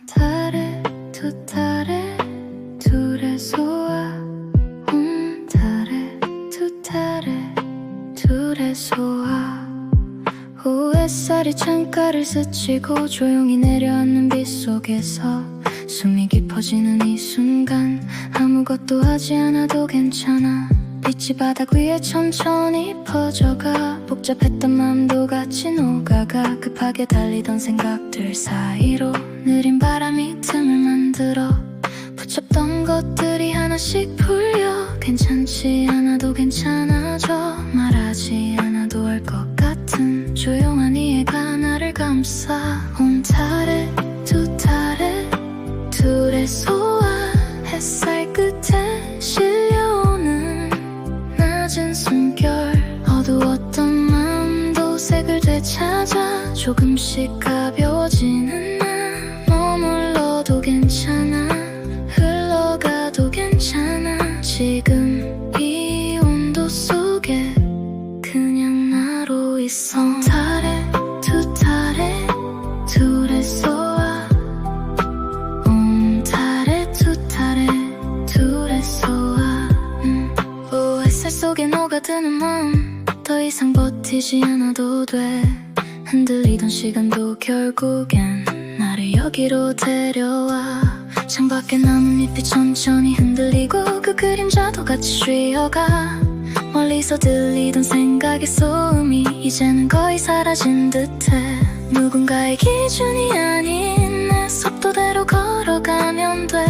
달에 두 달에 둘의 소화 달에 두 달에 둘의 소화 오후 햇살이 창가를 스치고 조용히 내려앉는 빛 속에서 숨이 깊어지는 이 순간 아무것도 하지 않아도 괜찮아 빛이 바닥 위에 천천히 퍼져가 복잡했던 마음도 같이 녹아가 급하게 달리던 생각들 사이로 느린 바람이 틈을 만들어 붙잡던 것들이 하나씩 풀려 괜찮지 않아도 괜찮아져 말하지 않아도 알 것 같은 조용한 이해가 나를 감싸 온 달에 두 달에 둘의 소화 햇살 끝에 실려오는 낮은 숨결 어두웠던 마음도 색을 되찾아 조금씩 가벼워지는 나 머물러도 괜찮아 흘러가도 괜찮아 지금 이 온도 속에 그냥 나로 있어 달에 두 달에 둘의 소화 달에 두 달에 둘의 소화 오 햇살 속에 녹아드는 마음 더 이상 버티지 않아도 돼 흔들리던 시간도 결국엔 나를 여기로 데려와 창밖에 나뭇잎이 천천히 흔들리고 그 그림자도 같이 쉬어가 멀리서 들리던 생각의 소음이 이제는 거의 사라진 듯해 누군가의 기준이 아닌 내 속도대로 걸어가면 돼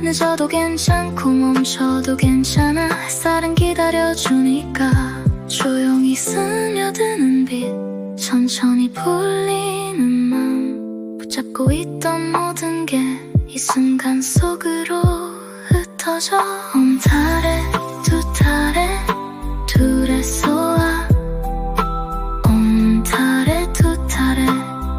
늦어도 괜찮고 멈춰도 괜찮아 햇살은 기다려주니까 조용히 스며드는 빛 천천히 풀리는 맘 붙잡고 있던 모든 게 이 순간 속으로 흩어져 온 달에 두 달에 둘의 소화 온 달에 두 달에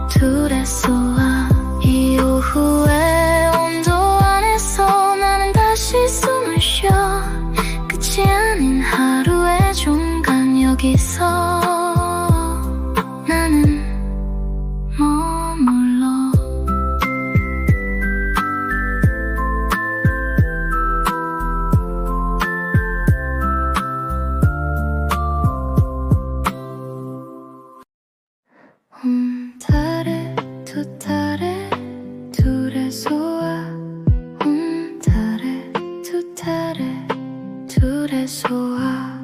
둘의 소화 이 오후의 온도 안에서 나는 다시 숨을 쉬어 끝이 아닌 하루의 중간 여기서 나는 머물러 달에 두 달에 둘의 소화 달에 두 달에 둘의 소화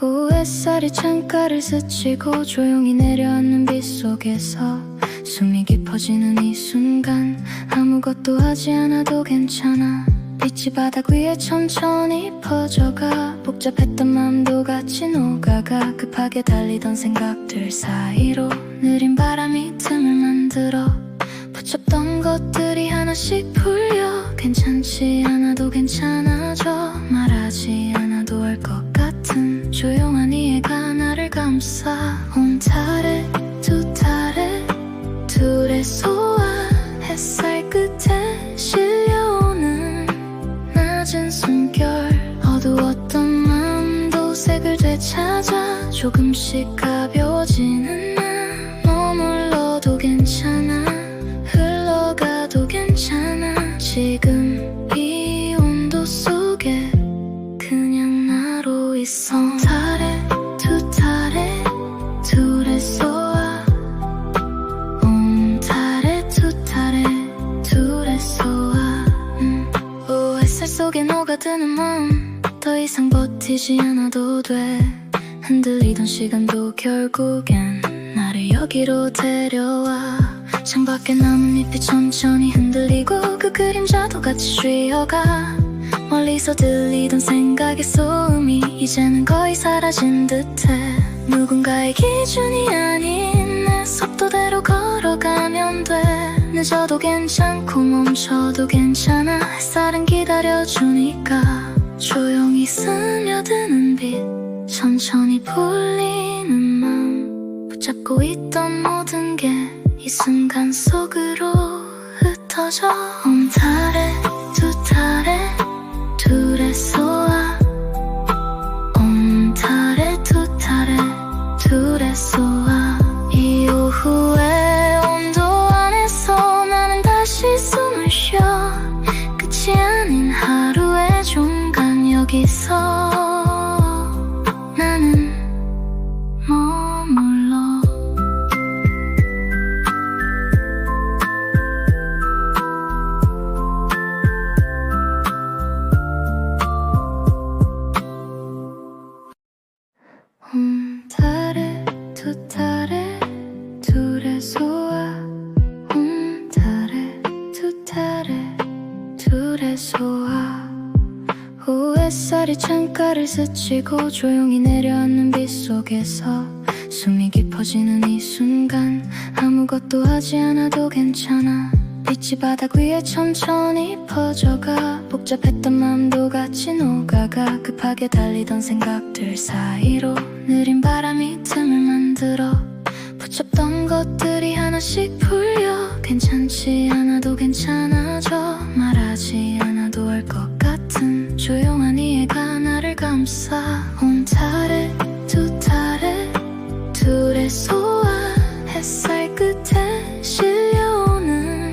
오후 햇살이 창가를 스치고 조용히 내려앉는 빛 속에서 숨이 깊어지는 이 순간 아무것도 하지 않아도 괜찮아 빛이 바닥 위에 천천히 퍼져가 복잡했던 마음도 같이 녹아가 급하게 달리던 생각들 사이로 느린 바람이 틈을 만들어 붙잡던 것들이 하나씩 풀려 괜찮지 않아도 괜찮아져 말하지 않아도 알 것 같은 조용한 이해가 나를 감싸 온 달에 두 달에 둘의 소화 햇살 끝에 실려오는 낮은 숨결 어두웠던 마음도 색을 되찾아 조금씩 가벼워지는 나 머물러도 괜찮아 흘러가도 괜찮아 지금 이 온도 속에 그냥 나로 있어 달에 두 달에 둘의 소화 달에 두 달에 둘의 소화 오 햇살 속에 녹아드는 마음 더 이상 버티지 않아도 돼 흔들리던 시간도 결국엔 나를 여기로 데려와 창밖에 나뭇잎이 천천히 흔들리고 그 그림자도 같이 쉬어가 멀리서 들리던 생각의 소음이 이제는 거의 사라진 듯해 누군가의 기준이 아닌 내 속도대로 걸어가면 돼 늦어도 괜찮고 멈춰도 괜찮아 햇살은 기다려주니까 조용히 스며드는 빛 천천히 풀리는 맘 붙잡고 있던 모든 게 이 순간 속으로 흩어져 온 달에 두 달에 둘의 소화 온 달에 두 달에 둘의 소화 이 오후의 온도 안에서 나는 다 햇살이 창가를 스치고 조용히 내려앉는 빛 속에서 숨이 깊어지는 이 순간 아무것도 하지 않아도 괜찮아. 빛이 바닥 위에 천천히 퍼져가 복잡했던 마음도 같이 녹아가 급하게 달리던 생각들 사이로 느린 바람이 틈을 만들어 붙잡던 것들이 하나씩 풀려 괜찮지 않아도 괜찮아져 말하지 않아도 알 것 같은 조용한 이해가 나를 감싸 온 타래 두 타래 둘의 소화 햇살 끝에 실려오는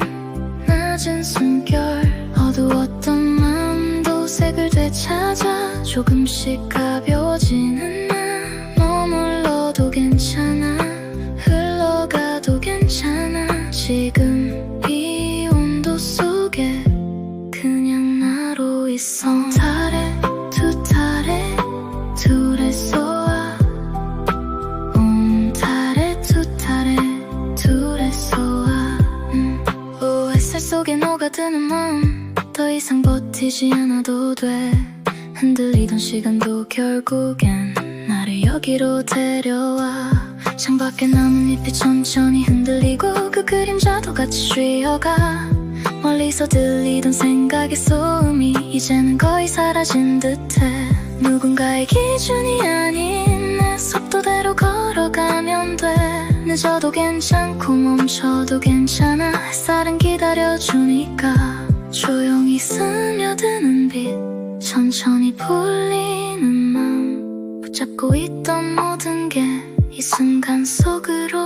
낮은 숨결 어두웠던 마음도 색을 되찾아 조금씩 가벼워지는 나 머물러도 괜찮아 흘러가도 괜찮아 지금 이 온도 속에 그냥 나로 있어 타래 두 타래 둘의 소화 온 타래 두 타래 둘의 소화 오 햇살 속에 녹아드는 마음 더 이상 버티지 않아도 돼 흔들리던 시간도 결국엔 나를 여기로 데려와 창밖에 나뭇잎이 천천히 흔들리고 그 그림자도 같이 쉬어가 멀리서 들리던 생각의 소음이 이제는 거의 사라진 듯해 누군가의 기준이 아닌 내 속도대로 걸어가면 돼 늦어도 괜찮고 멈춰도 괜찮아 햇살은 기다려주니까 조용히 스며드는 빛 천천히 풀리는 맘 붙잡고 있던 모든 게 이 순간 속으로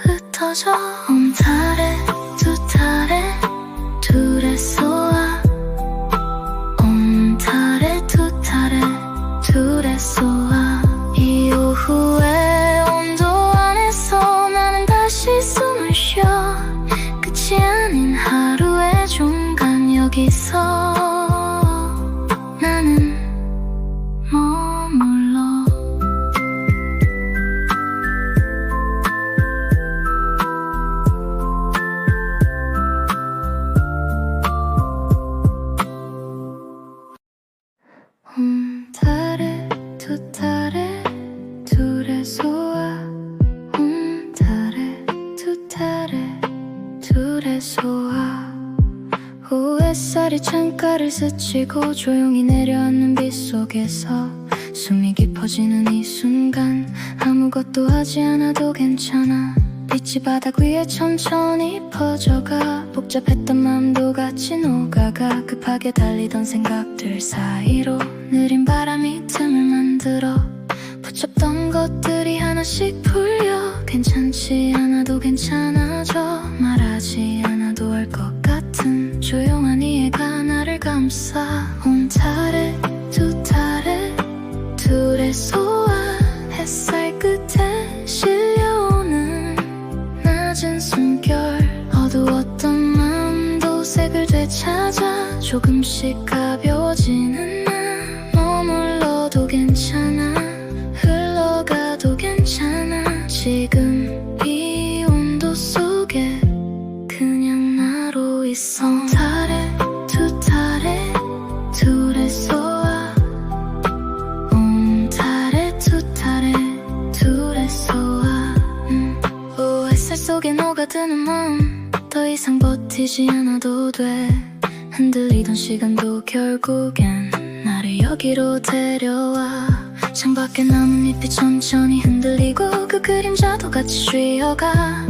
흩어져 온 타래 두 타래 둘의 소화 온 타래 두 타래 둘의 소화 이 오후의 온도 안에서 나는 다시 숨을 쉬어 끝이 아닌 하루의 중간 여기서 나는 머물러 타래 두 타래 둘의 소화 타래 두 타래 둘의 소화 오 햇살이 창가를 스치고 조용히 내려앉는 빛 속에서 숨이 깊어지는 이 순간 아무것도 하지 않아도 괜찮아 빛이 바닥 위에 천천히 퍼져가 복잡했던 마음도 같이 녹아가 급하게 달리던 생각들 사이로 느린 바람이 틈을 만들어 붙잡던 것들이 하나씩 풀려 괜찮지 않아도 괜찮아져 말하지 않아도 알 것 같은 조용한 이해가 나를 감싸 온 타래 두 타래 둘의 소화 햇살 끝에 실려오는 낮은 숨결 어두웠던 마음도 색을 되찾아 조금씩 가벼워지는 나 머물러도 괜찮아 흘러가도 괜찮아 지금 이 온도 속에 그냥 나로 있어 타래 두 타래 둘의 소화 온 타래 두 타래 둘의 소화 오 햇살 속에 녹아드는 마음 더 이상 버티지 않아도 돼 흔들리던 시간도 결국엔 나를 여기로 데려와 창밖에 나뭇잎이 천천히 흔들리고 그 그림자도 같이 쉬어가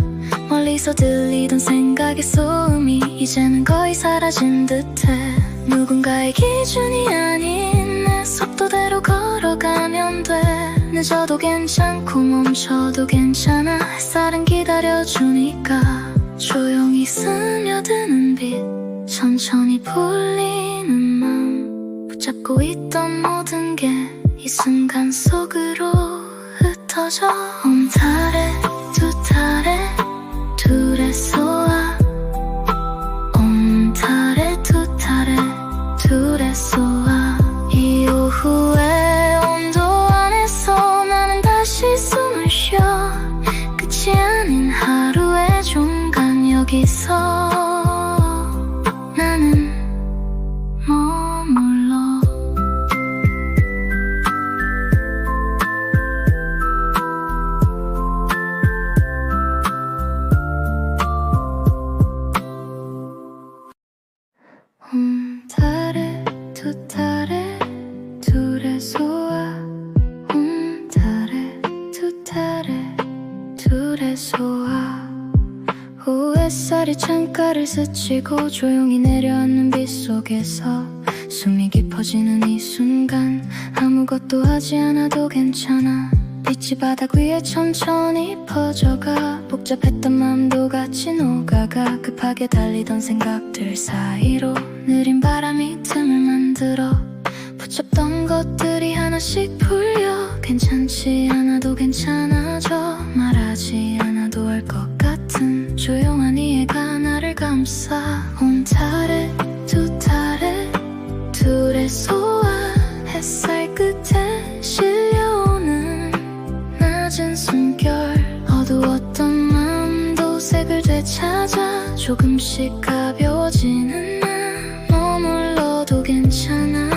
멀리서 들리던 생각의 소음이 이제는 거의 사라진 듯해 누군가의 기준이 아닌 내 속도대로 걸어가면 돼 늦어도 괜찮고 멈춰도 괜찮아 햇살은 기다려주니까 조용히 스며드는 빛 천천히 풀리는 맘 붙잡고 있던 모든 게 이 순간 속으로 흩어져 온 타래 두 타래 둘의 소화 온 타래 두 타래 둘의 소화 이 오후의 온도 안에서 나는 다시 숨을 쉬어 끝이 아닌 하루의 중간 여기서 나는 머물러 창가를 스치고 조용히 내려앉는 빛 속에서 숨이 깊어지는 이 순간 아무것도 하지 않아도 괜찮아. 빛이 바닥 위에 천천히 퍼져가 복잡했던 마음도 같이 녹아가 급하게 달리던 생각들 사이로 느린 바람이 틈을 만들어 붙잡던 것들이 하나씩 풀려 괜찮지 않아도 괜찮아져 말하지 않아도 알 것 같은 조용한 이해가 나를 감싸 온 타래 두 타래 둘의 소화 햇살 끝에 실려오는 낮은 숨결 어두웠던 마음도 색을 되찾아 조금씩 가벼워지는 나 머물러도 괜찮아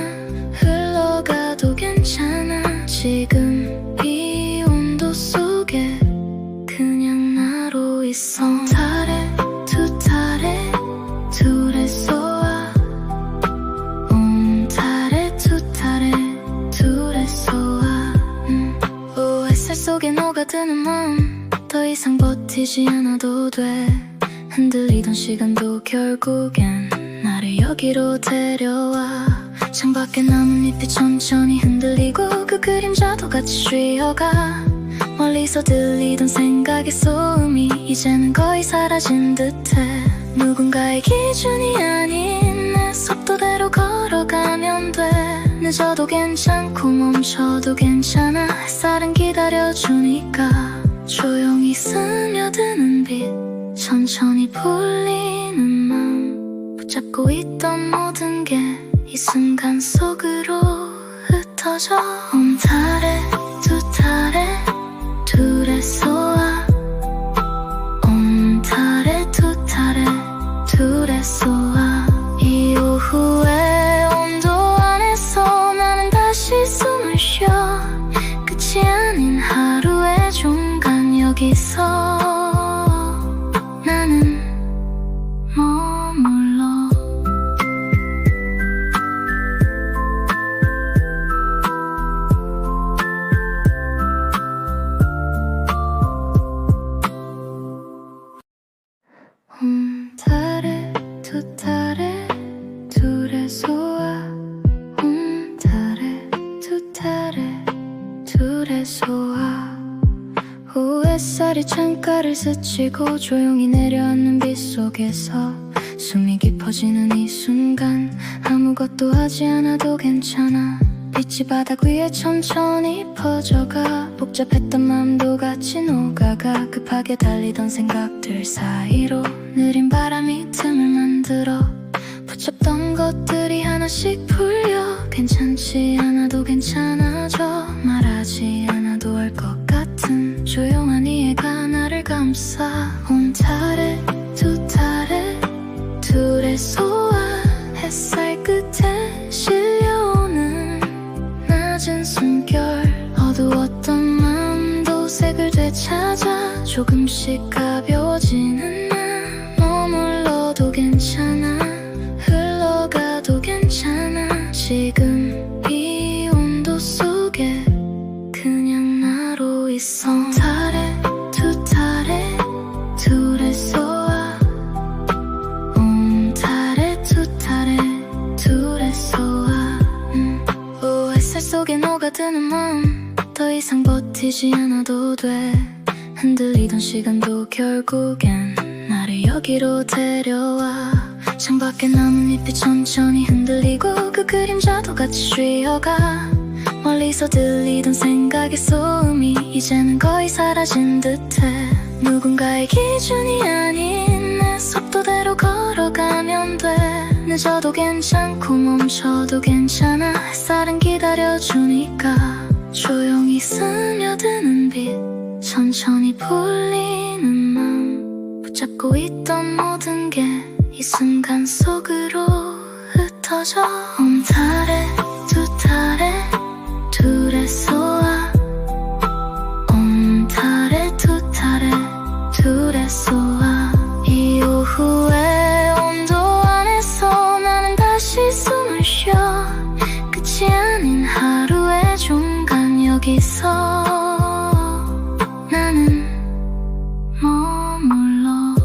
흘러가도 괜찮아 지금 이 온도 속에 그냥 나로 있어 타래 두 타래 둘의 소화 온 타래 두 타래 둘의 소화 오 햇살 속에 녹아드는 마음 더 이상 버티지 않아도 돼 흔들리던 시간도 결국엔 나를 여기로 데려와 창밖에 나뭇잎이 천천히 흔들리고 그 그림자도 같이 쉬어가 멀리서 들리던 생각의 소음이 이제는 거의 사라진 듯해 누군가의 기준이 아닌 내 속도대로 걸어가면 돼 늦어도 괜찮고 멈춰도 괜찮아 햇살은 기다려주니까 조용히 스며드는 빛 천천히 풀리는 맘 붙잡고 있던 모든 게 이 순간 속으로 흩어져 온 타래 두 타래 둘의 소화 온 타래 두 타래 둘의 소화 이 오후의 온도 안에서 나는 다시 숨을 쉬어 끝이 아닌 하루의 중간 여기서 나는 머물러 타래 두 타래 둘의 소화 타래 두 타래 둘의 소화 오 햇살이 창가를 스치고 조용히 내려앉는 빛 속에서 숨이 깊어지는 이 순간 아무것도 하지 않아도 괜찮아 빛이 바닥 위에 천천히 퍼져가 복잡했던 마음도 같이 녹아가 급하게 달리던 생각들 사이로 느린 바람이 틈을 만들어 붙잡던 것들이 하나씩 풀려 괜찮지 않아도 괜찮아져 말하지 않아도 알 것 같은 조용한 이해가 나를 감싸 온 타래 두 타래 둘의 소화 햇살 끝에 실려오는 낮은 숨결 어두웠던 마음도 색을 되찾아 조금씩 가벼워지는 나 머물러도 괜찮아 흘러가도 괜찮아 지금 이 온도 속에 그냥 나로 있어 타래 두 타래 둘의 소화 온 타래 두 타래 둘의 소화 오 햇살 속에 녹아드는 마음 더 이상 버티지 않아도 돼 흔들리던 시간도 결국엔 나를 여기로 데려와 창밖에 나뭇잎이 천천히 흔들리고 그 그림자도 같이 쉬어가 멀리서 들리던 생각의 소음이 이제는 거의 사라진 듯해 누군가의 기준이 아닌 내 속도대로 걸어가면 돼 늦어도 괜찮고 멈춰도 괜찮아 햇살은 기다려주니까 조용히 스며드는 빛 천천히 풀리는 맘 붙잡고 있던 모든 게 이 순간 속으로 흩어져 온 타래 두 타래 둘의 소화 온 타래 두 타래 둘의 소화 이 오후의 온도 안에서 나는 다시 숨을 쉬어 끝이 아닌 하루의 중간 여기서 나는 머물러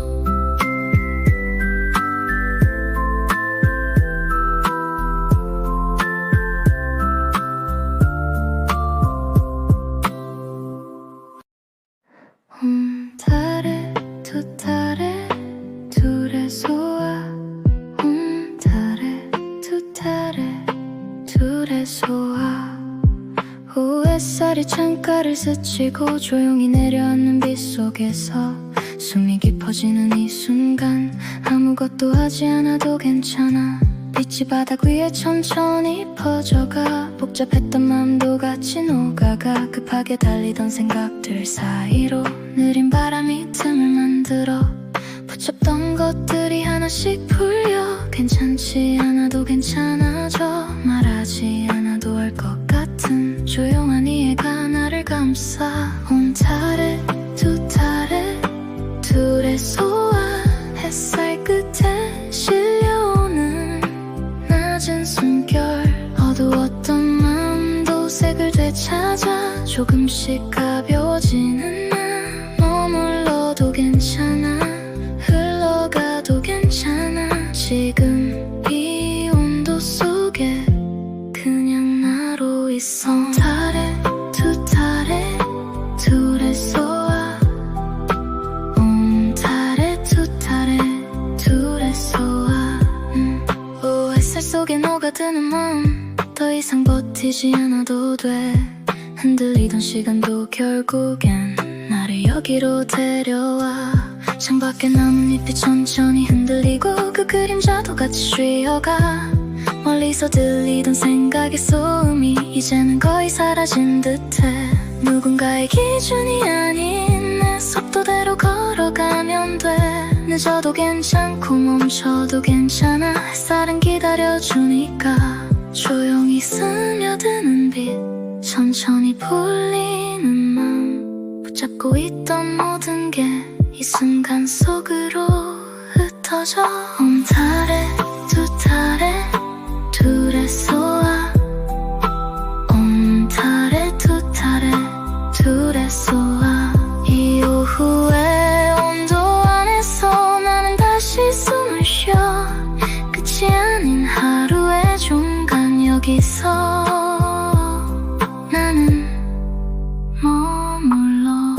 햇살이 창가를 스치고 조용히 내려앉는 빗속에서 숨이 깊어지는 이 순간 아무것도 하지 않아도 괜찮아. 빛이 바닥 위에 천천히 퍼져가 복잡했던 마음도 같이 녹아가 급하게 달리던 생각들 사이로 느린 바람이 틈을 만들어 붙잡던 것들이 하나씩 풀려 괜찮지 않아도 괜찮아져 말하지 않아도 알 것 같은 조용한 이해가 나를 감싸 온 타래 두 타래 둘의 소화 햇살 끝에 실려오는 낮은 숨결 어두웠던 마음도 색을 되찾아 조금씩 가벼워지는 나 머물러도 괜찮아 흘러가도 괜찮아 지금 이 온도 속에 그냥 나로 있어 타래 두 타래 둘의 소화 타래 두 타래 둘의 소화 오 햇살 속에 녹아드는 마음 더 이상 버티지 않아도 돼 흔들리던 시간도 결국엔 나를 여기로 데려와 창밖에 나뭇잎이 천천히 흔들리고 그 그림자도 같이 쉬어가 멀리서 들리던 생각의 소음이 이제는 거의 사라진 듯해 누군가의 기준이 아닌 내 속도대로 걸어가면 돼 늦어도 괜찮고 멈춰도 괜찮아 햇살은 기다려주니까 조용히 스며드는 빛 천천히 풀리는 맘 붙잡고 있던 모든 게 이 순간 속으로 흩어져 온 타래 두 타래 둘의 소화 온 타래 두 타래 둘의 소화 이 오후의 온도 안에서 나는 다시 숨을 쉬어 끝이 아닌 하루의 중간 여기서 나는 머물러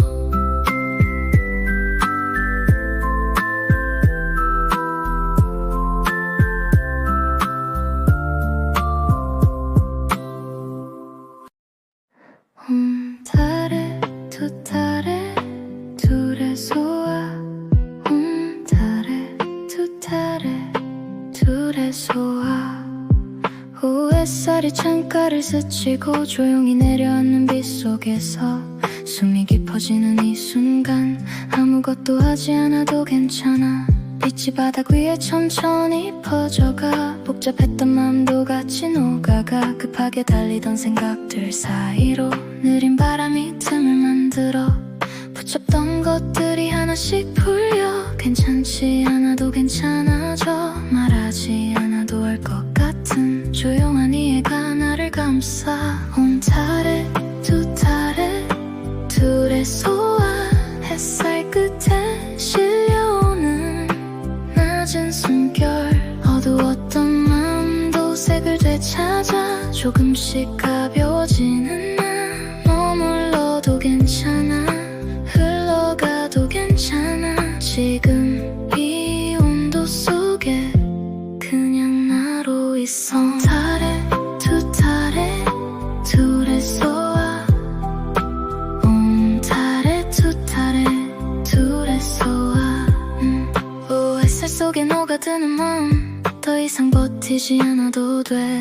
타래 두 타래 둘의 소화 타래 두 타래 둘의 소화 오 햇살이 창가를 스치고 조용히 내려앉는 빗속에서 숨이 깊어지는 이 순간 아무것도 하지 않아도 괜찮아 빛이 바닥 위에 천천히 퍼져가 복잡했던 마음도 같이 녹아가 급하게 달리던 생각들 사이로 느린 바람이 틈을 만들어 붙잡던 것들이 하나씩 풀려 괜찮지 않아도 괜찮아져 말하지 않아도 알 것 같은 조용한 이해가 나를 감싸 온 타래 두 타래 둘의 소화 햇살 끝에 실려오는 낮은 숨결 어두웠던 마음도 색을 되찾아 조금씩 가벼워지는 나 머물러도 괜찮아 흘러가도 괜찮아 지금 이 온도 속에 그냥 나로 있어 타래 두 타래 둘의 소화 타래 두 타래 둘의 소화 오 햇살 속에 녹아드는 마음 더 이상 버티지 않아도 돼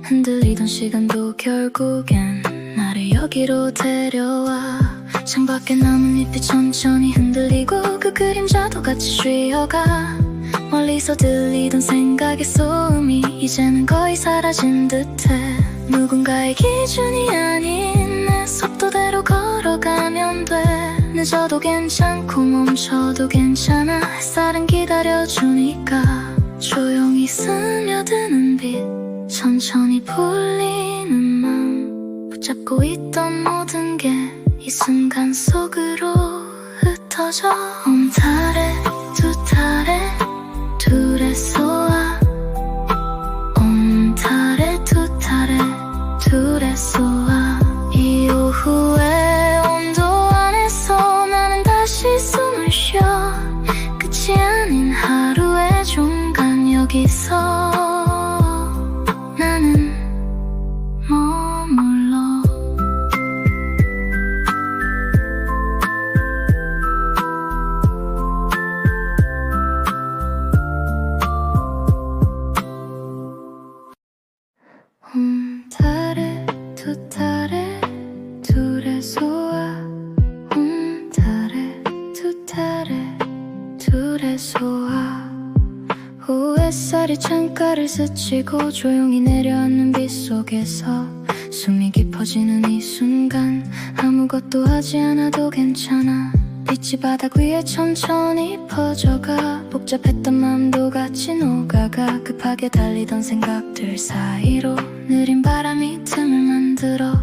흔들리던 시간도 결국엔 나를 여기로 데려와 창밖에 나뭇잎이 천천히 흔들리고 그 그림자도 같이 쉬어가 멀리서 들리던 생각의 소음이 이제는 거의 사라진 듯해 누군가의 기준이 아닌 내 속도대로 걸어가면 돼 늦어도 괜찮고 멈춰도 괜찮아 햇살은 기다려주니까 조용히 스며드는 빛 천천히 풀리는 맘 붙잡고 있던 모든 게 이 순간 속으로 흩어져 온 타래 두 타래 둘의 소화 온 타래 두 타래 둘의 소화 이 오후의 온도 안에서 나는 다시 숨을 쉬어 끝이 아닌 하루의 중간 여기서 나는 머물러 햇살이 창가를 스치고 조용히 내려앉는 빛 속에서 숨이 깊어지는 이 순간 아무것도 하지 않아도 괜찮아. 빛이 바닥 위에 천천히 퍼져가 복잡했던 마음도 같이 녹아가 급하게 달리던 생각들 사이로 느린 바람이 틈을 만들어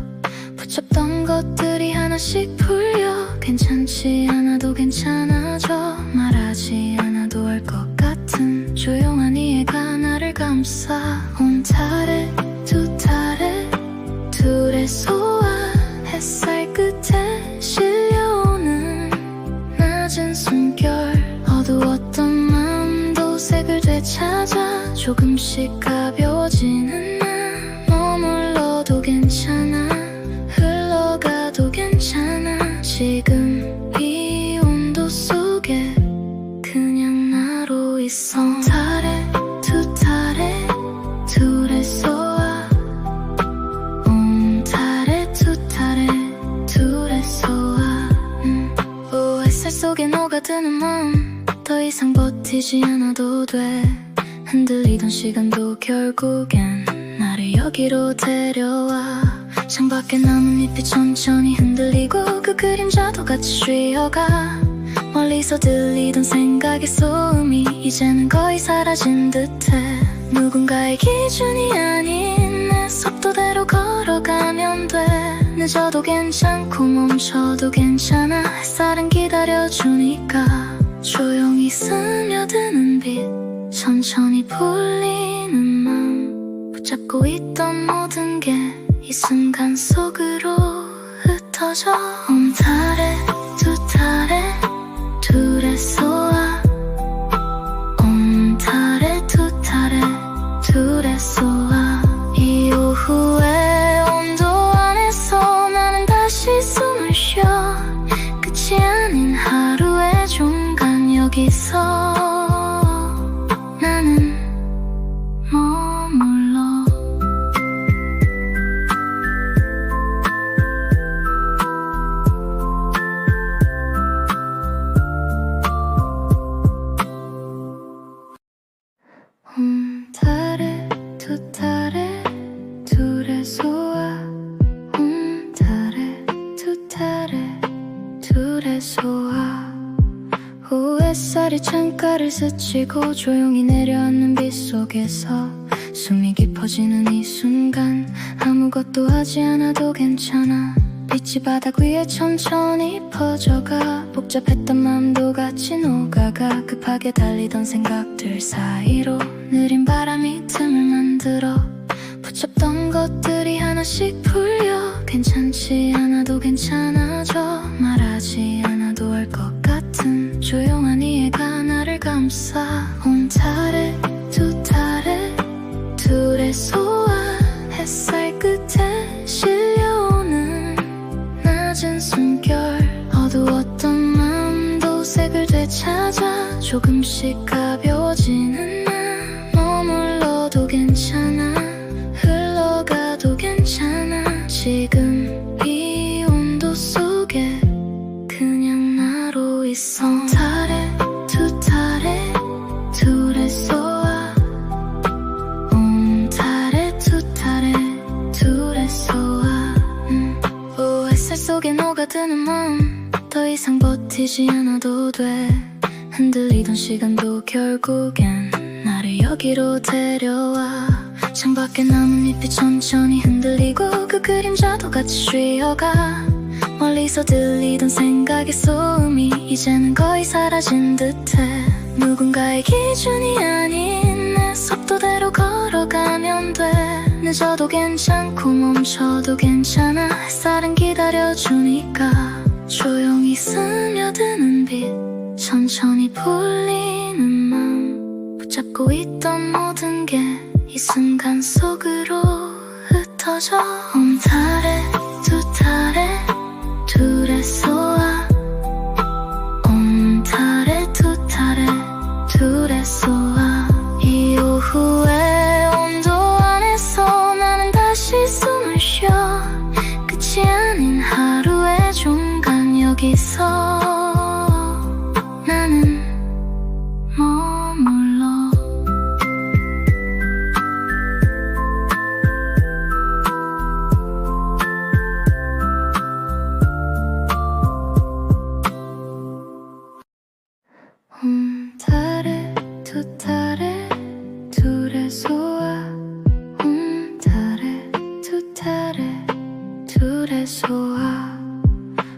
붙잡던 것들이 하나씩 풀려 괜찮지 않아도 괜찮아져 말하지 않아도 알 것 같은 조용한 이해가 나를 감싸 온 달에 두 달에 둘의 소화 햇살 끝에 실려오는 낮은 숨결 어두웠던 마음도 색을 되찾아 조금씩 가벼워지는 나 머물러도 괜찮아 흘러가도 괜찮아 지금 이 온도 속에 그냥 나로 있어 달에 두 달에 둘의 소화 온 달에 두 달에 둘의 소화 오 햇살 속에 녹아드는 마음 더 이상 버티지 않아도 돼 흔들리던 시간도 결국엔 나를 여기로 데려와 창밖에 남은 잎이 천천히 흔들리고 그 그림자도 같이 쉬어가 멀리서 들리던 생각의 소음이 이제는 거의 사라진 듯해 누군가의 기준이 아닌 내 속도대로 걸어가면 돼 늦어도 괜찮고 멈춰도 괜찮아 햇살은 기다려주니까 조용히 스며드는 빛 천천히 풀리는 맘 붙잡고 있던 모든 게 이 순간 속으로 흩어져 온 달에 두 달에 둘의 소화 온 달에 두 달에 둘의 소화 이 오후의 온도 안에서 나는 다시 숨을 쉬어 끝이 아닌 하루의 중간 여기서 나는 머물러 달에 두 달에 둘의 소화 달에 두 달에 둘의 소화 오 햇살이 창가를 스치고 조용히 내려앉는 빛 속에서 숨이 깊어지는 이 순간 아무것도 하지 않아도 괜찮아 빛이 바닥 위에 천천히 퍼져가 복잡했던 마음도 같이 녹아가 급하게 달리던 생각들 사이로 느린 바람이 틈을 만들어 붙잡던 것들이 하나씩 풀려 괜찮지 않아도 괜찮아져 말하지 않아도 알 것 같은 조용한 이해가 나를 감싸 온 달에 두 달에 둘의 소화 햇살 끝에 실려오는 낮은 숨결 어두웠던 마음도 색을 되찾아 조금씩 가벼워지는 나 머물러도 괜찮아 흘러가도 괜찮아 지금 이 온도 속에 그냥 나로 있어 달에 두 달에 둘의 소화 온 달에 두 달에 둘의 소화 오 햇살 속에 녹아드는 마음 더 이상 버티지 않아도 돼 흔들리던 시간도 결국엔 나를 여기로 데려와 창밖에 남은 잎이 천천히 흔들리고 그 그림자도 같이 쉬어가 멀리서 들리던 생각의 소음이 이제는 거의 사라진 듯해 누군가의 기준이 아닌 내 속도대로 걸어가면 돼 늦어도 괜찮고 멈춰도 괜찮아 햇살은 기다려주니까 조용히 스며드는 빛 천천히 풀리는 맘 붙잡고 있던 모든 게 이 순간 속으로 흩어져 온 달에 두 달에 둘의 소화 온 달에 두 달에 둘의 소화 이 오후의 온도 안에서 나는 다시 숨을 쉬어 끝이 아닌 하루의 중간 여기서 나는 머물러 달에 둘의 소화 달에 두 달에 둘의 소화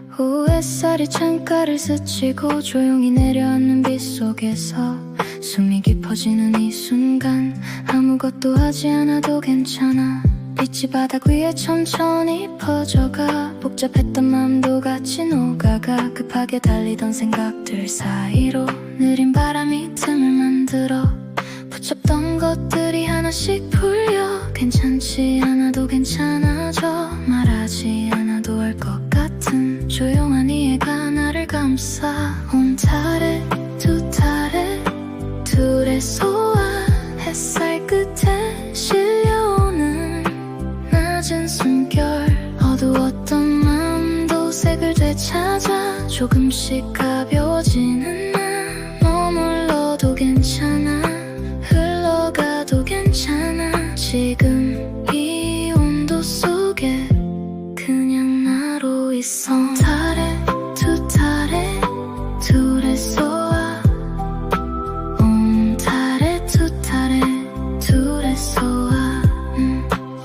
후 햇살이 창가를 스치고 조용히 내려앉는 빛 속에서 숨이 깊어지는 이 순간 아무것도 하지 않아도 괜찮아 빛이 바닥 위에 천천히 퍼져가 복잡했던 마음도 같이 녹아가 급하게 달리던 생각들 사이로 느린 바람이 틈을 만들어 붙잡던 것들이 하나씩 풀려 괜찮지 않아도 괜찮아져 말하지 않아도 알 것 같은 조용한 이해가 나를 감싸 온 달에 두 달에 둘의 소화 햇살 끝에 실려오는 낮은 숨결 어두웠던 마음도 색을 되찾아 조금씩 가벼워지는 나 머물러도 괜찮아 흘러가도 괜찮아 지금 이 온도 속에 그냥 나로 있어 달에 두 달에 둘의 소화 달에 두 달에 둘의 소화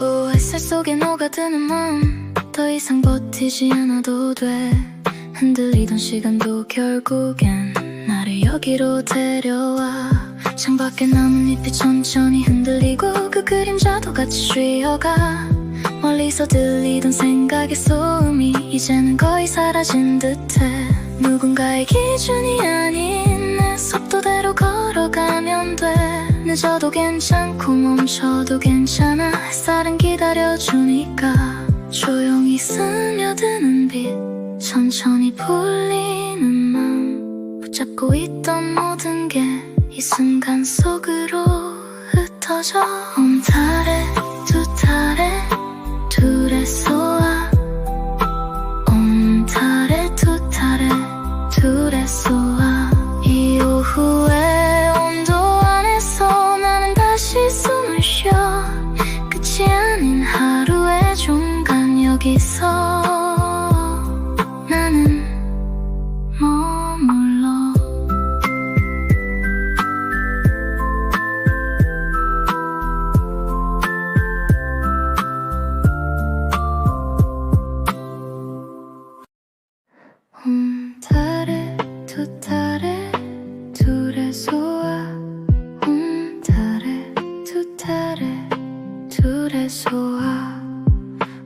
오 햇살 속에 녹아드는 마음 더 이상 버티지 않아도 돼 흔들리던 시간도 결국엔 나를 여기로 데려와 창밖에 나뭇잎이 천천히 흔들리고 그 그림자도 같이 쉬어가 멀리서 들리던 생각의 소음이 이제는 거의 사라진 듯해 누군가의 기준이 아닌 내 속도대로 걸어가면 돼 늦어도 괜찮고 멈춰도 괜찮아 햇살은 기다려주니까 조용히 스며드는 빛 천천히 풀리는 맘 붙잡고 있던 모든 게 이 순간 속으로 흩어져 온 달에 두 달에 둘의 소화 온 달에 두 달에 둘의 소화 이 오후의 온도 안에서 나는 다시 숨을 쉬어 끝이 아닌 하루의 중간 여기서 나는 머물러 달에 두 달에 둘의 소화 달에 두 달에 둘의 소화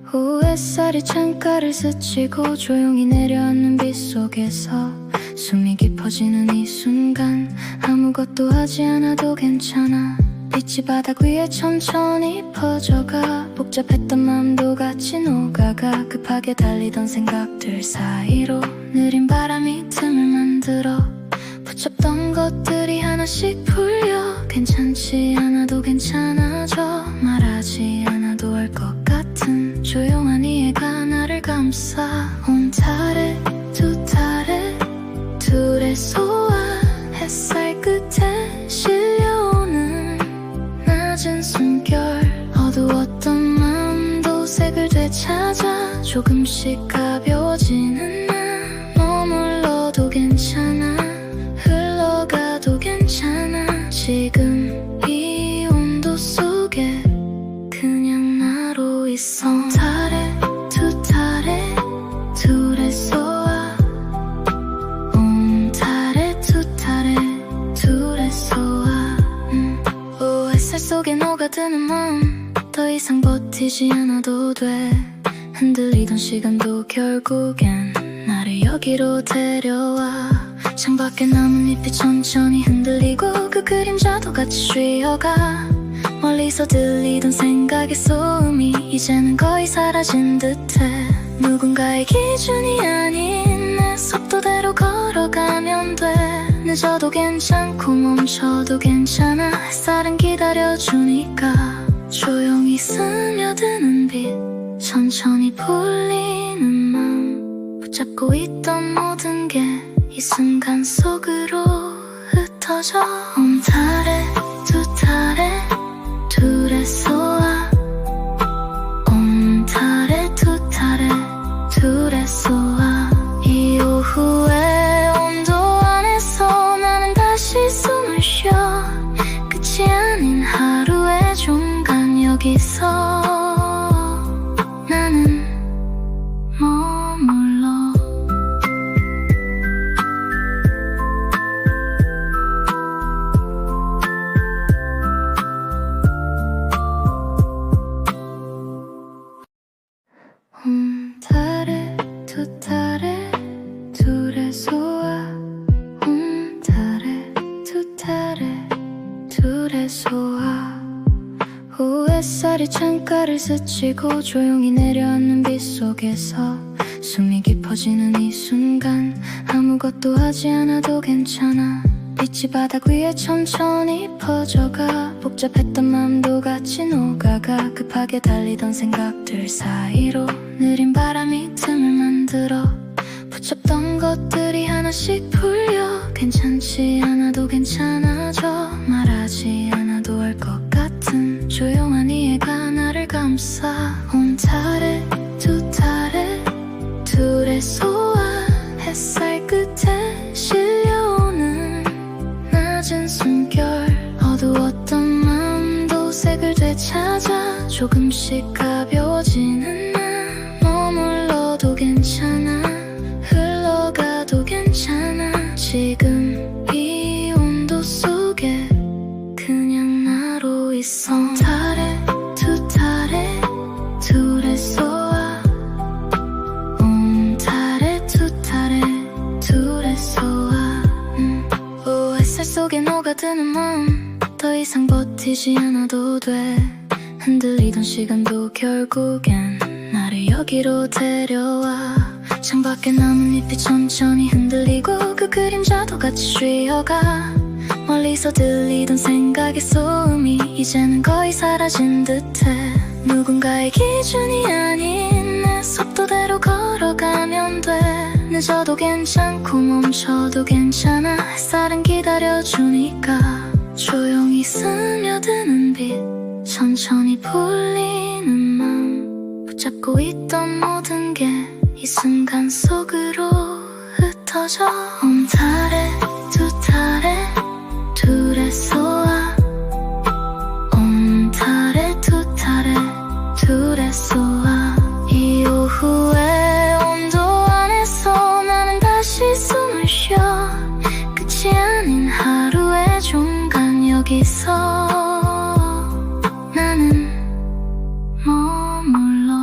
후 햇살이 창가를 스치고 조용히 내려앉는 빛 속에서 숨이 깊어지는 이 순간 아무것도 하지 않아도 괜찮아 빛이 바닥 위에 천천히 퍼져가 복잡했던 마음도 같이 녹아가 급하게 달리던 생각들 사이로 느린 바람이 틈을 만들어 붙잡던 것들이 하나씩 풀려 괜찮지 않아도 괜찮아져 말하지 않아도 알 것 같은 조용한 이해가 나를 감싸 온 달에 두 달에 둘의 소화 햇살 끝에 실려오는 낮은 숨결 어두웠던 마음도 색을 되찾아 조금씩 가벼워지는 나 머물러도 괜찮아 흘러가도 괜찮아 지금 이 온도 속에 그냥 나로 있어 달에 두 달에 둘의 소화 달에 두 달에 둘의 소화 오 햇살 속에 녹아드는 마음 더 이상 버티지 않아도 돼 흔들리던 시간도 결국엔 나를 여기로 데려와 창밖에 나뭇잎이 천천히 흔들리고 그 그림자도 같이 쉬어가 멀리서 들리던 생각의 소음이 이제는 거의 사라진 듯해 누군가의 기준이 아닌 내 속도대로 걸어가면 돼 늦어도 괜찮고 멈춰도 괜찮아 햇살은 기다려주니까 조용히 스며드는 빛 천천히 풀리는 맘 붙잡고 있던 모든 게 이 순간 속으로 흩어져 온 달에 두 달에 둘의 소화 온 달에 두 달에 둘의 소화 이 오후의 온도 안에서 나는 다시 숨을 쉬어 끝이 여기서 나는 머물러 달에 두 달에 둘의 소화 달에 두 달에 둘의 소화 후 햇살이 창가를 스치고 조용히 내려앉는 빛 속에서 숨이 깊어지는 이 순간 아무것도 하지 않아도 괜찮아 빛이 바닥 위에 천천히 퍼져가 복잡했던 마음도 같이 녹아가 급하게 달리던 생각들 사이로 느린 바람이 틈을 만들어 붙잡던 것들이 하나씩 풀려 괜찮지 않아도 괜찮아져 말하지 않아도 알 것 같은 조용한 이해가 나를 감싸 온 달에 두 달에 둘의 소화 햇살 끝에 실려오는 낮은 숨결 어두웠던 마음도 색을 되찾아 조금씩 가벼워지는 나 머물러도 괜찮아 흘러가도 괜찮아 지금 이 온도 속에 그냥 나로 있어 달에 두 달에 둘의 소화 달에 두 달에 둘의 소화 오 햇살 속에 녹아드는 마음 더 이상 버티지 않아도 돼 흔들리던 시간도 결국엔 나를 여기로 데려와 창밖에 나뭇잎이 천천히 흔들리고 그 그림자도 같이 쉬어가 멀리서 들리던 생각의 소음이 이제는 거의 사라진 듯해 누군가의 기준이 아닌 내 속도대로 걸어가면 돼 늦어도 괜찮고 멈춰도 괜찮아 햇살은 기다려주니까 조용히 스며드는 빛 천천히 풀리는 맘 붙잡고 있던 모든 게 이 순간 속으로 흩어져 온 달에 두 달에 둘의 소화 온 달에 두 달에 둘의 소화 이 오후의 온도 안에서 나는 다시 숨을 쉬어 끝이 아닌 하루의 중간 여기서 나는 머물러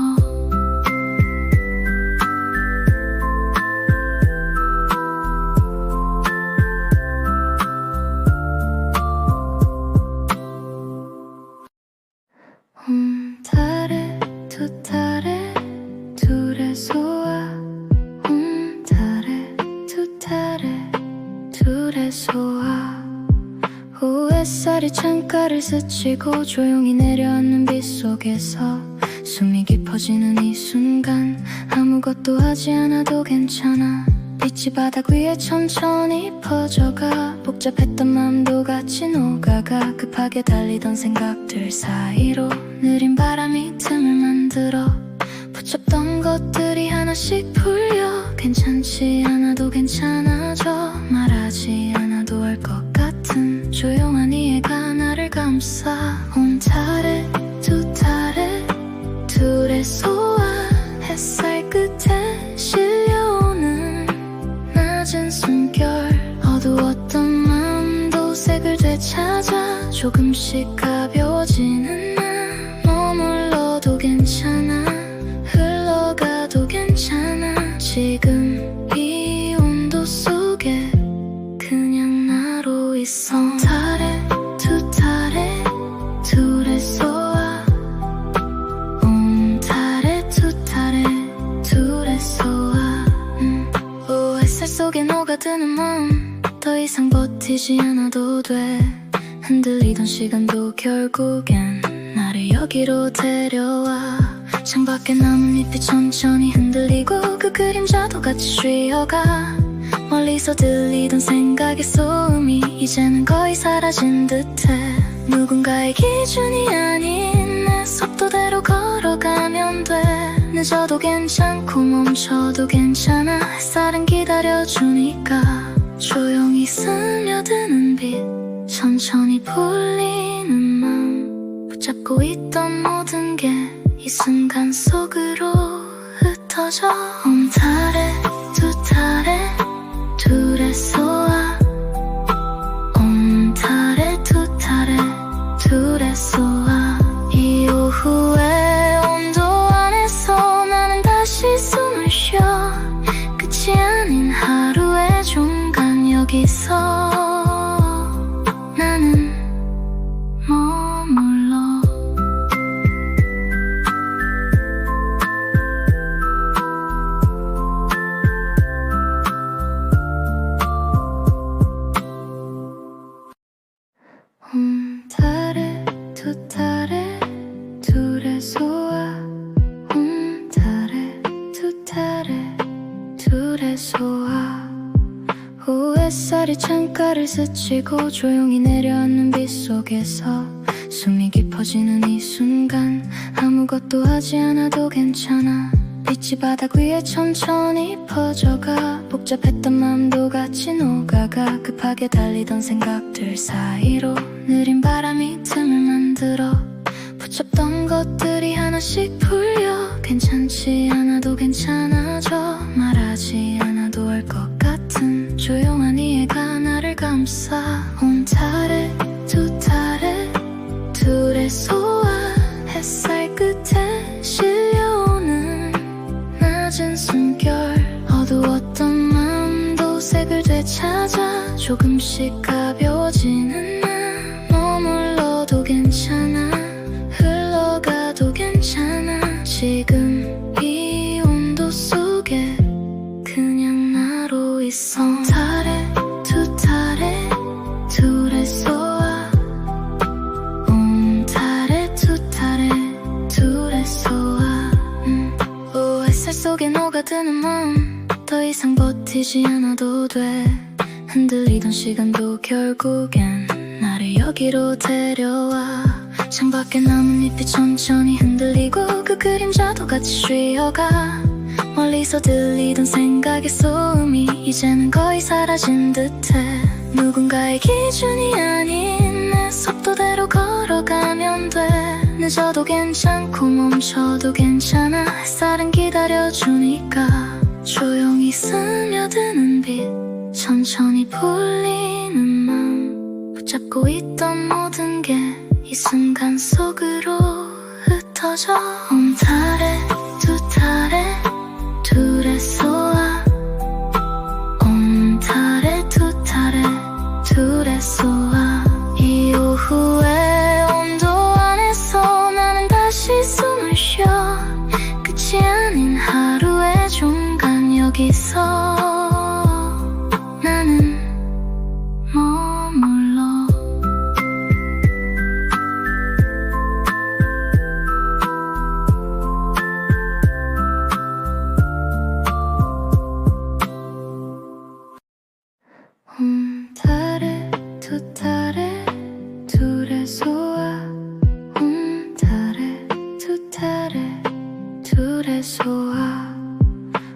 달에 두 달에 둘의 소화 달에 두 달에 둘의 소화 후 햇살이 창가를 스치고 조용히 내려앉는 빛 속에서 숨이 깊어지는 이 순간 아무것도 하지 않아도 괜찮아 빛이 바닥 위에 천천히 퍼져가 복잡했던 마음도 같이 녹아가 급하게 달리던 생각들 사이로 느린 바람이 틈을 만들어 붙잡던 것들이 하나씩 풀려 괜찮지 않아도 괜찮아져 말하지 않아도 알 것 같은 조용한 이해가 나를 감싸 온 달에 두 달에 둘의 소화 햇살 끝에 실려오는 낮은 숨결 어두웠던 마음도 색을 되찾아 조금씩 가벼워지는 나 머물러도 괜찮아 흘러가도 괜찮아 지금 이 온도 속에 그냥 나로 있어 달에 두 달에 둘의 소화 달에 두 달에 둘의 소화 오 햇살 속에 녹아드는 마음 더 이상 버티지 않아도 돼 흔들리던 시간도 결국엔 나를 여기로 데려와 창밖에 나뭇잎이 천천히 흔들리고 그 그림자도 같이 쉬어가 멀리서 들리던 생각의 소음이 이제는 거의 사라진 듯해 누군가의 기준이 아닌 내 속도대로 걸어가면 돼 늦어도 괜찮고 멈춰도 괜찮아 햇살은 기다려주니까 조용히 스며드는 빛 천천히 풀리는 맘 붙잡고 있던 모든 게 이 순간 속으로 흩어져. 달에 두 달에 둘의 소화, 달에 두 달에 둘의 소화. 이 오후의 온도 안에서 나는 다시 숨을 쉬어. 끝이 아닌 하루의 중간, 여기서 나는 머물러. 달에 두 달에 둘의 소화, 달에 두 달에 둘의 소화. 후 햇살이 창가를 스치고 조용히 내려앉는 빛 속에서 숨이 깊어지는 이 순간, 아무것도 하지 않아도 괜찮아. 빛이 바닥 위에 천천히 퍼져가. 복잡했던 마음도 같이 녹아가. 급하게 달리던 생각들 사이로 느린 바람이 틈을 만들어. 붙잡던 것들이 하나씩 풀려. 괜찮지 않아도 괜찮아져. 말하지 않아도 알 것 같은 조용한 이해가 나를 감싸. 달에 두 달에 둘의 소화. 햇살 끝에 실려오는 낮은 숨결. 어두웠던 마음도 색을 되찾아. 조금씩 가벼워지는 나. 머물러도 괜찮아, 흘러가도 괜찮아. 지금 이 온도 속에 그냥 나로 있어. 달에 두 달에 둘의 소화, 달에 두 달에 둘의 소화. 햇살 속에 녹아드는 마음, 더 이상 버티지 않아도 돼. 흔들리던 시간도 결국엔 나를 여기로 데려와. 창밖에 나뭇잎이 천천히 흔들리고 그 그림자도 같이 쉬어가. 멀리서 들리던 생각의 소음이 이제는 거의 사라진 듯해. 누군가의 기준이 아닌 내 속도대로 걸어가면 돼. 늦어도 괜찮고 멈춰도 괜찮아. 햇살은 기다려주니까. 조용히 스며드는 빛, 천천히 풀리는 맘. 붙잡고 있던 모든 게 이 순간 속으로 흩어져. 달에 두 달에 둘의 소화, 달에 두 달에 둘의 소화. 이 오후의 온도 안에서 나는 다시 숨을 쉬어. 끝이 아닌 하루의 중간, 여기서 나는 머물러. 달에 두 달에 둘의 소화, 달에 두 달에 둘의 소화.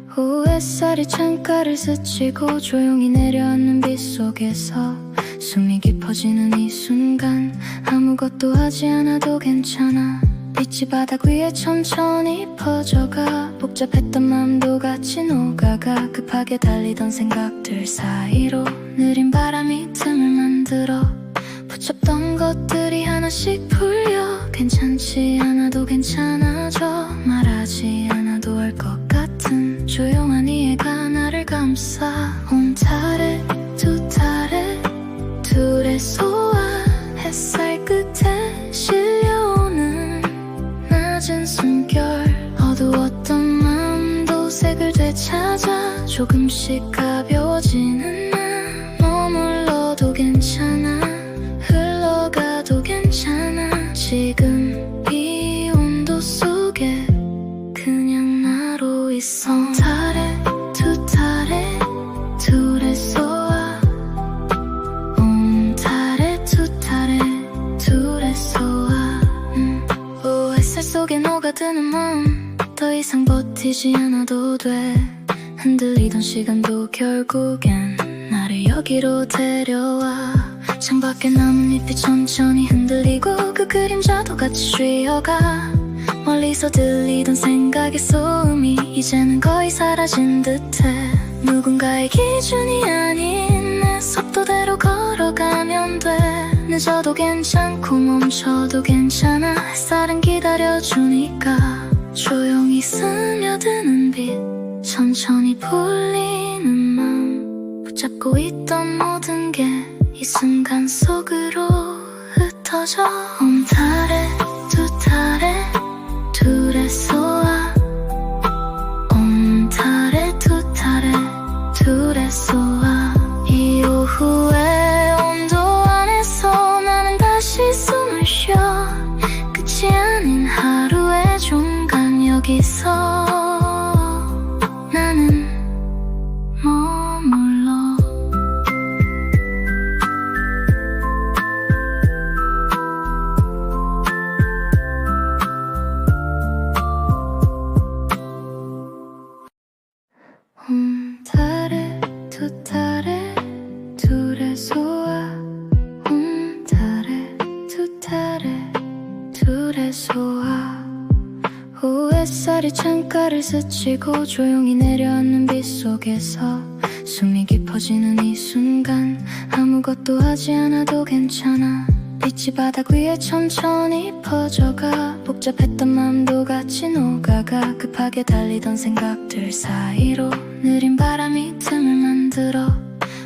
후 햇살이 창가를 스치고 조용히 내려앉는 빛 속에서 숨이 깊어지는 이 순간, 아무것도 하지 않아도 괜찮아. 빛이 바닥 위에 천천히 퍼져가. 복잡했던 마음도 같이 녹아가. 급하게 달리던 생각들 사이로 느린 바람이 틈을 만들어. 붙잡던 것들이 하나씩 풀려. 괜찮지 않아도 괜찮아져. 말하지 않아도 알 것 같은 조용한 이해가 나를 감싸. 달에 두 달에 둘의 소화. 햇살 끝에 실려오는 낮은 숨결. 어두웠던 마음도 색을 되찾아. 조금씩 가벼워지는 나. 머물러도 괜찮아, 흘러가도 괜찮아. 지금 이 온도 속에 그냥 나로 있어. 달에 두 달에 둘의 소화, 달에 두 달에 둘의 소화. 햇살 속에 녹아드는 마음, 더 이상 버티지 않아도 돼. 흔들리던 시간도 결국엔 나를 여기로 데려와. 창밖에 나뭇잎이 천천히 흔들리고 그 그림자도 그림자도 같이 쉬어가. 멀리서 들리던 생각의 소음이 이제는 거의 사라진 듯해. 누군가의 기준이 아닌 내 속도대로 걸어가면 돼. 늦어도 괜찮고 멈춰도 괜찮아. 햇살은 기다려주니까. 조용히 스며드는 빛, 천천히 풀리는 맘, 붙잡고 있던 모든 게 이 순간 속으로 흩어져. 달에 두 달에 둘의 소화, 달에 두 달에 둘의 소화. 이 오후의 온도 안에서 나는 다시 숨을 쉬어. 끝이 아닌 하루의 중간, 여기서 나는 머물러. 달에 두 달에 둘의 소화, 달에 두 달에 둘의 소화. 후 햇살이 창가를 스치고 조용히 내려앉는 빛 속에서 숨이 깊어지는 이 순간, 아무것도 하지 않아도 괜찮아. 빛이 바닥 위에 천천히 퍼져가. 복잡했던 마음도 같이 녹아가. 급하게 달리던 생각들 사이로 느린 바람이 틈을 만들어.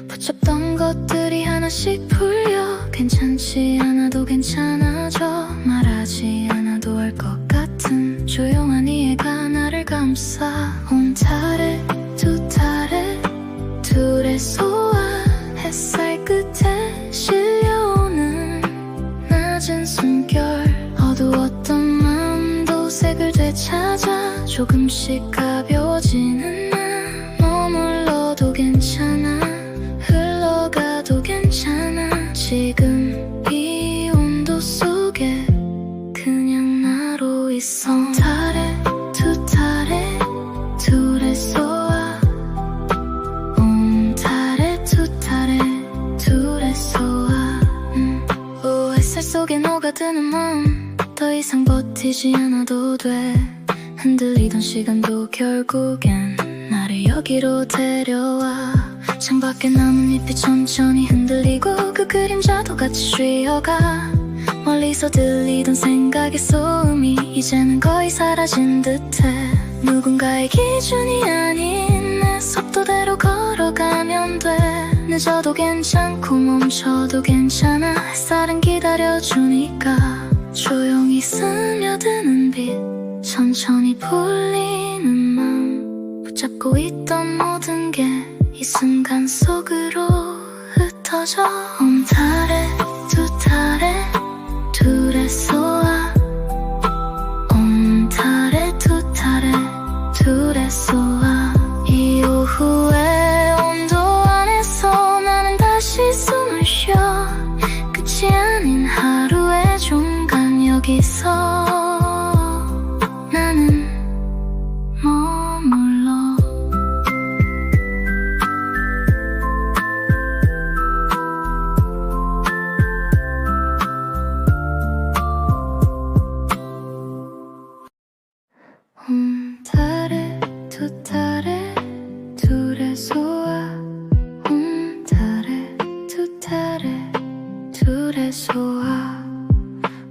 붙잡던 것들이 하나씩 풀려. 괜찮지 않아도 괜찮아져. 말하지 않아도 알 것 같은 조용한 이해가 나를 감싸. 달에 두 달에 둘의 소화, 햇살 끝에 실려오는 낮은 숨결. 어두웠던 마음도 색을 되찾아. 조금씩 가벼워지는 나. 머물러도 괜찮아, 흘러가도 괜찮아. 지금 이 온도 속에 그냥 나로 있어. 달에 두 달에 둘의 소화, 달에 두 달에 둘의 소화. 햇살 속에 녹아드는 마음, 더 이상 버티지 않아도 돼. 흔들리던 시간도 결국엔 나를 여기로 데려와. 창밖에 나뭇잎이 천천히 흔들리고 그 그림자도 같이 쉬어가. 멀리서 들리던 생각의 소음이 이제는 거의 사라진 듯해. 누군가의 기준이 아닌 내 속도대로 걸어가면 돼. 늦어도 괜찮고 멈춰도 괜찮아. 햇살은 기다려주니까. 조용히 스며드는 빛, 천천히 풀리는 맘, 붙잡고 있던 모든 게 이 순간 속으로 흩어져. 달에 두 달에 둘의 소화, 달에 두 달에 둘의 소화. 이 오후의 온도 안에서 나는 다시 숨을 쉬어. 끝이 아닌 하루의 중간, 여기서 나는 머물러. 달에 두 달에 둘의 소화, 달에 두 달에 둘의 소화.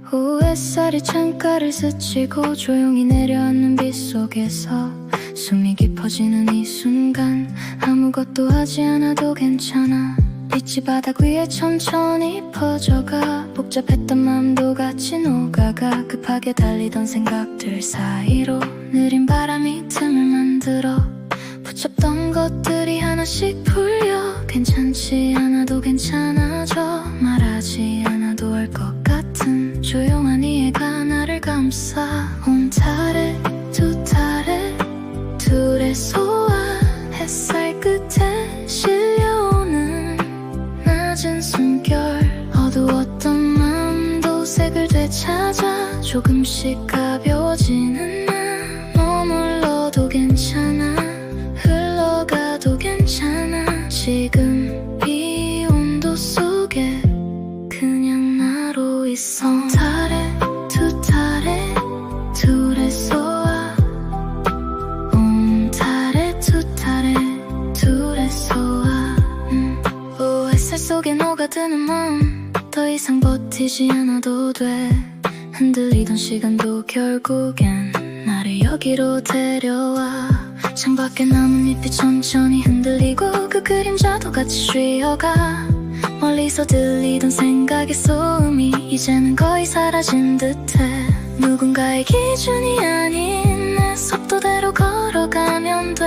후 햇살이 창가를 스치고 조용히 내려앉는 빛 속에서 숨이 깊어지는 이 순간, 아무것도 하지 않아도 괜찮아. 빛이 바닥 위에 천천히 퍼져가. 복잡했던 마음도 같이 녹아가. 급하게 달리던 생각들 사이로 느린 바람이 틈을 만들어. 붙잡던 것들이 하나씩 풀려. 괜찮지 않아도 괜찮아져. 말하지 않아도 알 것 같은 조용한 이해가 나를 감싸. 달에 두 달에 둘의 소화, 햇살 끝에 실려오는 낮은 숨결. 어두웠던 마음도 색을 되찾아. 조금씩 가벼워지는 나. 머물러도 괜찮아, 흘러가도 괜찮아. 지금 이 온도 속에 그냥 나로 있어. 달에 두 버티지 않아도 돼. 흔들리던 시간도 결국엔 나를 여기로 데려와. 창밖에 나뭇잎이 천천히 흔들리고 그 그림자도 같이 쉬어가. 멀리서 들리던 생각의 소음이 이제는 거의 사라진 듯해. 누군가의 기준이 아닌 내 속도대로 걸어가면 돼.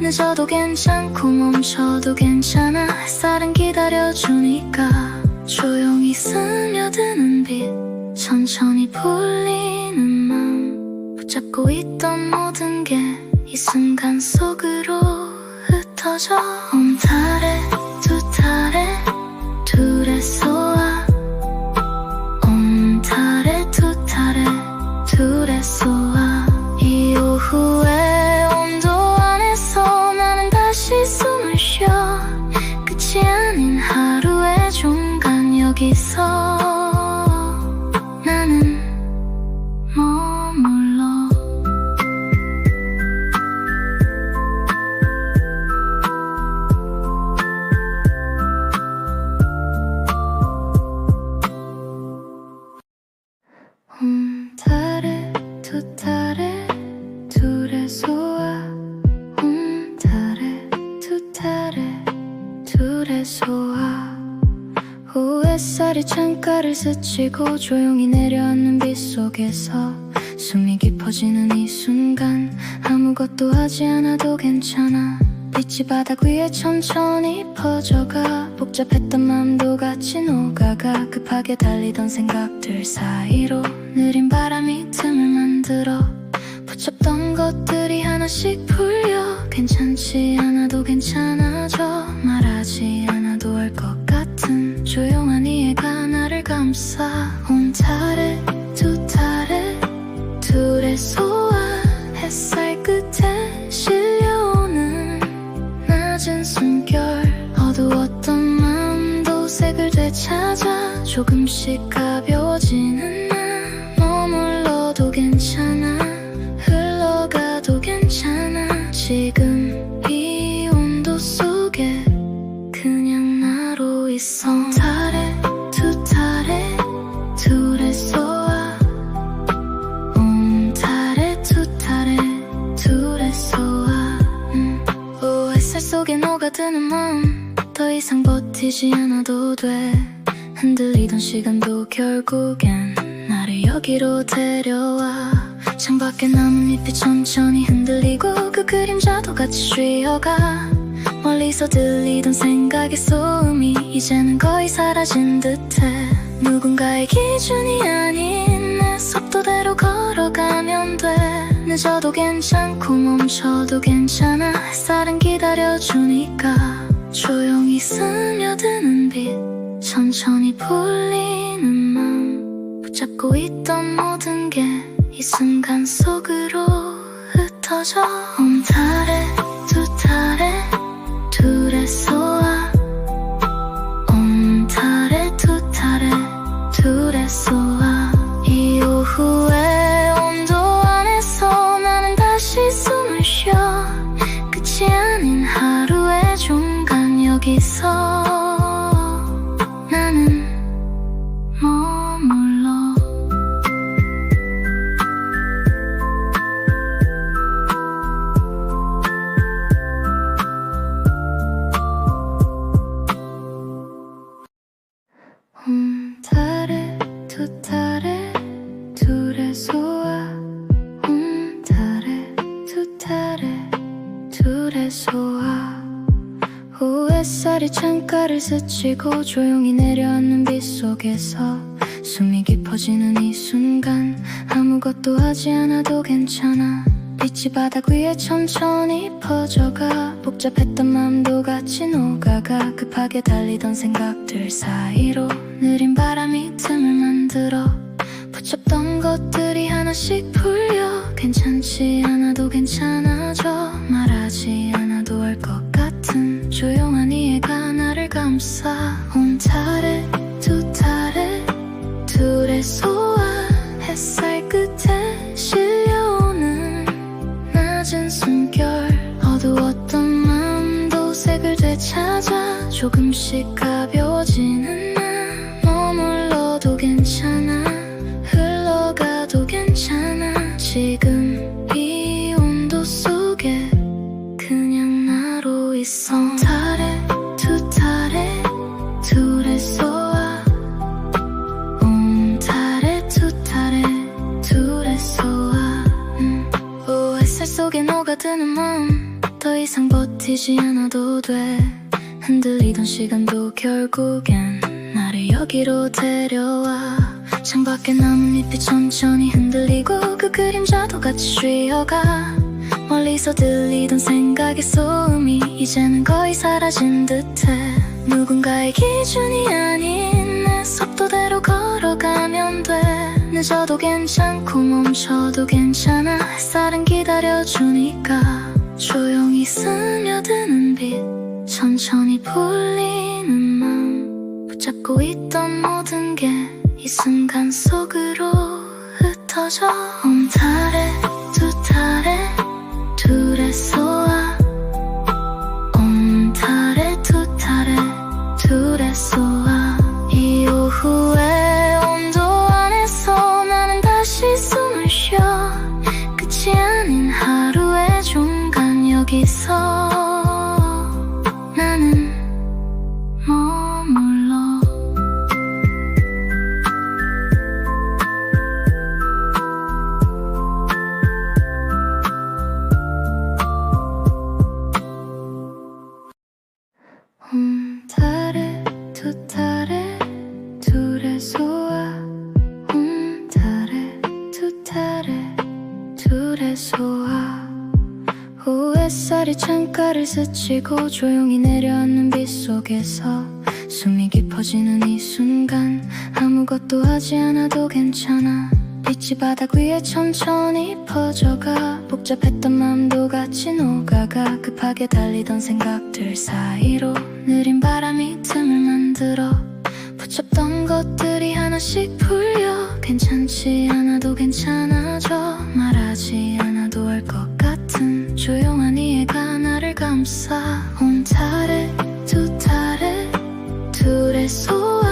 늦어도 괜찮고 멈춰도 괜찮아. 햇살은 기다려주니까. 조용히 스며드는 빛, 천천히 풀리는 맘, 붙잡고 있던 모든 게 이 순간 속으로 흩어져. 온달에 두 달에 둘의 소화. 온달에 두 달에 둘의 소화. 이 오후의 온도 안에서 나는 다시 숨을 쉬어. 끝이 아닌 하루의 중간 여기서 나는 머물러. 달에 두 달에 둘의 소화. 달에 두 달에 둘의 소화. 오후 햇살이 창가를 스치고 조용히 내려앉는 빛 속에서 숨이 깊어지는 이 순간 아무것도 하지 않아도 괜찮아. 빛이 바닥 위에 천천히 퍼져가. 복잡했던 마음도 같이 녹아가. 급하게 달리던 생각들 사이로 느린 바람이 틈을 만들어. 붙잡던 것들이 하나씩 풀려. 괜찮지 않아도 괜찮아져. 말하지 않아도 할 것 같은 조용한 이해가 나를 감싸. 온달에 두 달에 둘의 소화. 햇살 끝에 실려오는 낮은 숨결. 어두웠던 마음도 색을 되찾아. 조금씩 가벼워지는 나. 머물러도 괜찮아. 흘러가도 괜찮아. 지금 이 온도 속에 그냥 나로 있어. 달에 두 달에 둘의 소화. 달에 두 달에 둘의 소화. 오, 햇살 속에 녹아드는 마음. 더 이상 버티지 않아도 돼. 흔들리던 시간도 결국엔 나를 여기로 데려와. 창밖에 나뭇잎이 천천히 흔들리고 그 그림자도 같이 쉬어가. 멀리서 들리던 생각의 소음이 이제는 거의 사라진 듯해. 누군가의 기준이 아닌 내 속도대로 걸어가면 돼. 늦어도 괜찮고 멈춰도 괜찮아. 햇살은 기다려주니까. 조용히 스며드는 빛, 천천히 풀리는 맘, 붙잡고 있던 모든 게 이 순간 속으로 흩어져. 온달에 두 달에 둘의 소화. 온달에 두 달에 둘의 소화. 이 오후의 온도 안에서 나는 다시 숨을 쉬어. 끝이 아닌 하루의 중간 여기서 나는 머물러. 달에 두 달에 둘의 소화. 달에 두 달에 둘의 소화. 오후 햇살이 창가를 스치고 조용히 내려앉는 빛 속에서 숨이 깊어지는 이 순간 아무것도 하지 않아도 괜찮아. 빛이 바닥 위에 천천히 퍼져가. 복잡했던 마음도 같이 녹아가. 급하게 달리던 생각들 사이로 느린 바람이 틈을 만들어. 붙잡던 것들이 하나씩 풀려. 괜찮지 않아도 괜찮아져. 말하지 않아도 할 것 같은 조용한 이해가 나를 감싸. 온달에 두 달에 둘의 소화. 햇살 끝에 실려오는 낮은 숨결. 어두웠던 마음도 색을 되찾아. 조금씩 가벼워지는 나. 머물러도 괜찮아. 버티지 않아도 돼. 흔들리던 시간도 결국엔 나를 여기로 데려와. 창밖에 나뭇잎이 천천히 흔들리고 그 그림자도 같이 쉬어가. 멀리서 들리던 생각의 소음이 이제는 거의 사라진 듯해. 누군가의 기준이 아닌 내 속도대로 걸어가면 돼. 늦어도 괜찮고 멈춰도 괜찮아. 햇살은 기다려주니까. 조용히 스며드는 빛, 천천히 풀리는 맘, 붙잡고 있던 모든 게 이 순간 속으로 흩어져. 온달에 두 달에 둘의 소화, 온달에 두 달에 둘의 소화. 이 오후의 온도 안에서 나는 다시 숨을 쉬어. 끝이 아닌 하루의 중간 여기서 나는 머물러. 달에 두 달에 둘의 소화, 달에 두 달에 둘의 소화. 오후 햇살이 창가를 스치고 조용히 내려앉는 빛 속에서 숨이 깊어지는 이 순간 아무것도 하지 않아도 괜찮아. 빛이 바닥 위에 천천히 퍼져가. 복잡했던 마음도 같이 녹아가. 급하게 달리던 생각들 사이로 느린 바람이 틈을 만들어. 붙잡던 것들이 하나씩 풀려. 괜찮지 않아도 괜찮아져. 말하지 않아도 알 것 같은 조용한 이해가 나를 감싸. 온달에 두 달에 둘의 소화,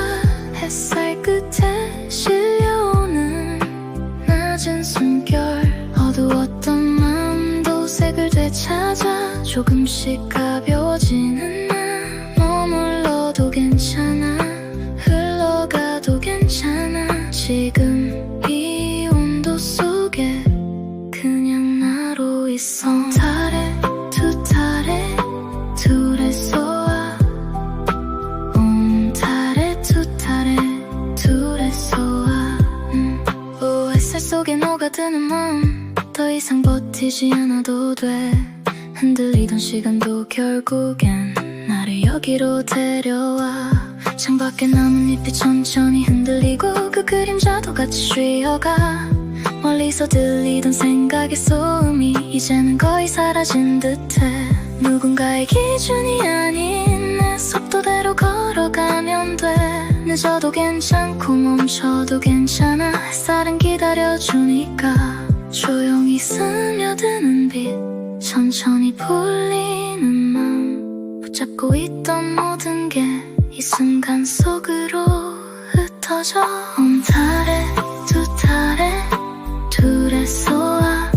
햇살 끝에 실려오는 낮은 숨결. 어두웠던 마음도 색을 되찾아. 조금씩 가벼워지는 나. 머물러도 괜찮아, 흘러가도 괜찮아. 지금 이 온도 속에 그냥 나로 있어. 달에 두 달에 둘의 소화, 달에 두 달에 둘의 소화. 오, 햇살 속에 녹아드는 마음, 더 이상 버티지 않아도 돼. 흔들리던 시간도 결국엔 나를 여기로 데려와. 창밖에 나뭇잎이 천천히 흔들리고 그 그림자도 같이 쉬어가. 멀리서 들리던 생각의 소음이 이제는 거의 사라진 듯해. 누군가의 기준이 아닌 내 속도대로 걸어가면 돼. 늦어도 괜찮고 멈춰도 괜찮아. 햇살은 기다려주니까. 조용히 스며드는 빛, 천천히 풀리는 맘, 붙잡고 있던 모든 게 이 순간 속으로 흩어져. 온달에 두 달에 둘의 소화,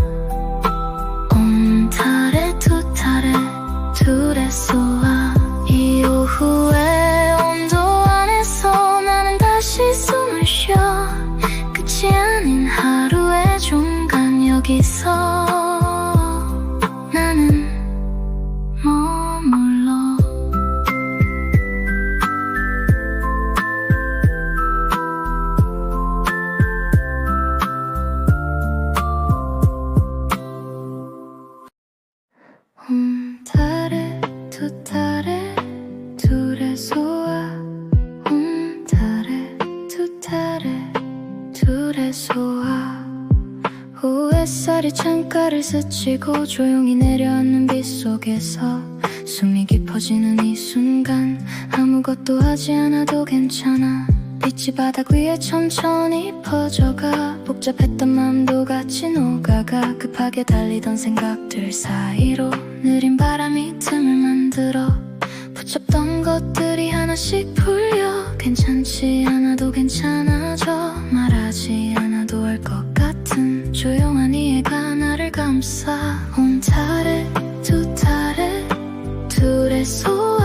온달에 두 달에 둘의 소화. 이 오후의 온도 안에서 나는 다시 숨을 쉬어. 끝이 아닌 하루의 중간 여기서 나는 머물러. 달에 두 달에 둘의 소화, 달에 두 달에 둘의 소화. 오후 햇살이 창가를 스치고 조용히 내려앉는 빛 속에서 숨이 깊어지는 이 순간 아무것도 하지 않아도 괜찮아. 빛이 바닥 위에 천천히 퍼져가. 복잡했던 마음도 같이 녹아가. 급하게 달리던 생각들 사이로 느린 바람이 틈을 만들어. 붙잡던 것들이 하나씩 풀려. 괜찮지 않아도 괜찮아져. 말하지 않아도 알 것 같은 조용한 이해가 나를 감싸. 온달에 두 달에 둘의 소화,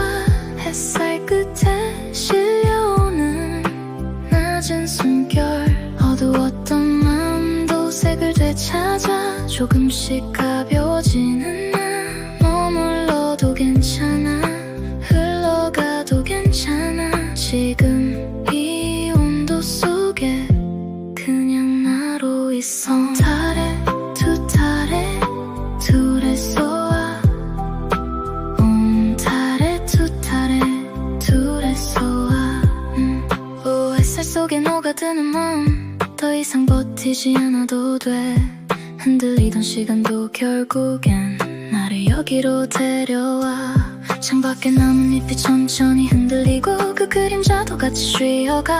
햇살 끝에 실려오는 낮은 숨결. 어두웠던 마음도 색을 되찾아. 조금씩 가벼워지는 나. 머물러도 괜찮아, 있어. 달에 두 달에 둘의 소화. 달에 두 달에 둘의 소화. 햇살 속에 녹아드는 마음, 더 이상 버티지 않아도 돼. 흔들리던 시간도 결국엔 나를 여기로 데려와. 창밖에 나뭇잎이 천천히 흔들리고 그 그림자도 같이 쉬어가.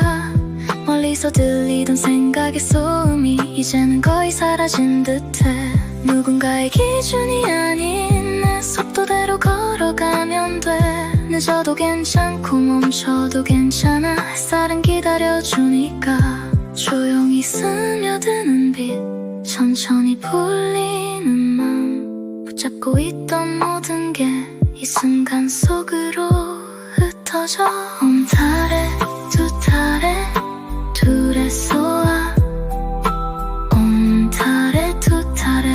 멀리서 들리던 생각의 소음이 이제는 거의 사라진 듯해. 누군가의 기준이 아닌 내 속도대로 걸어가면 돼. 늦어도 괜찮고 멈춰도 괜찮아. 햇살은 기다려주니까. 조용히 스며드는 빛, 천천히 풀리는 맘, 붙잡고 있던 모든 게 이 순간 속으로 흩어져. 달에 두 달에 둘의 소화. 달에 두 달에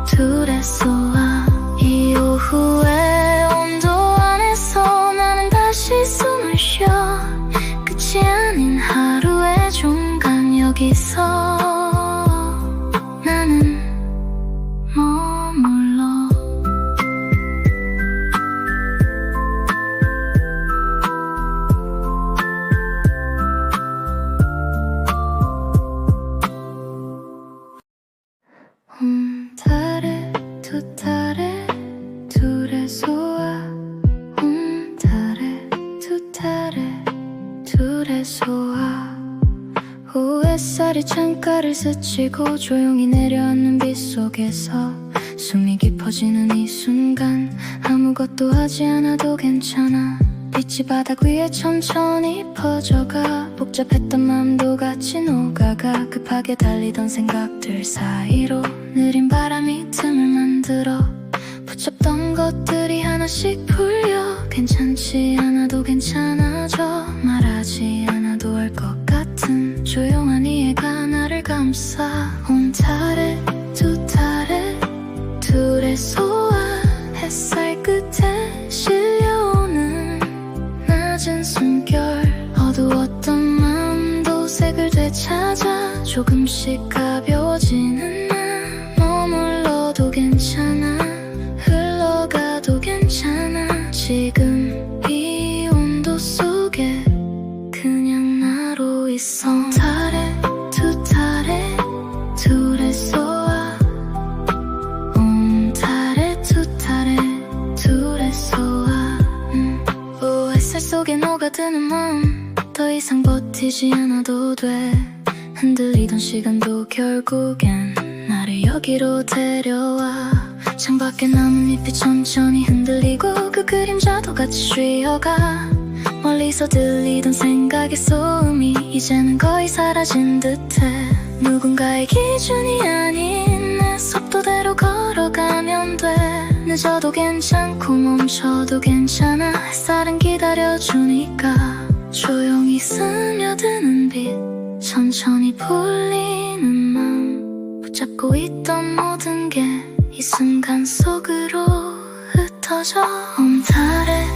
둘의 소화. 이 오후의 온도 안에서 나는 다시 숨을 쉬어. 끝이 아닌 하루의 중간, 여기서 나는 머물러. 달에 두 달에 둘의 소화. 달에 두 달에 둘의 소화. 햇살이 창가를 스치고 조용히 내려앉는 빛 속에서 숨이 깊어지는 이 순간, 아무것도 하지 않아도 괜찮아. 빛이 바닥 위에 천천히 퍼져가. 복잡했던 마음도 같이 녹아가. 급하게 달리던 생각들 사이로 느린 바람이 틈을 만들어. 붙잡던 것들이 하나씩 풀려. 괜찮지 않아도 괜찮아져. 말하지 않아도 알 것 같은 조용한 이해가 나를 감싸. 달에 두 달에 둘의 소화. 햇살 끝에 실려오는 낮은 숨결. 어두웠던 마음도 색을 되찾아. 조금씩 가벼워지는 나. 머물러도 괜찮아. 흘러가도 괜찮아. 지금 이 온도 속에 그냥 나로 있어. 달에 두 달에 둘의 소화. 달에 두 달에 둘의 소화. 햇살 속에 녹아드는 마음, 더 이상 버티지 않아도 돼. 흔들리던 시간도 결국엔 나를 여기로 데려와. 창밖에 나뭇잎이 천천히 흔들리고 그 그림자도 같이 쉬어가. 멀리서 들리던 생각의 소음이 이제는 거의 사라진 듯해. 누군가의 기준이 아닌 내 속도대로 걸어가면 돼. 늦어도 괜찮고 멈춰도 괜찮아. 햇살은 기다려주니까. 조용히 스며드는 빛, 천천히 풀리는 맘, 붙잡고 있던 모든 게 이 순간 속으로 흩어져. 달에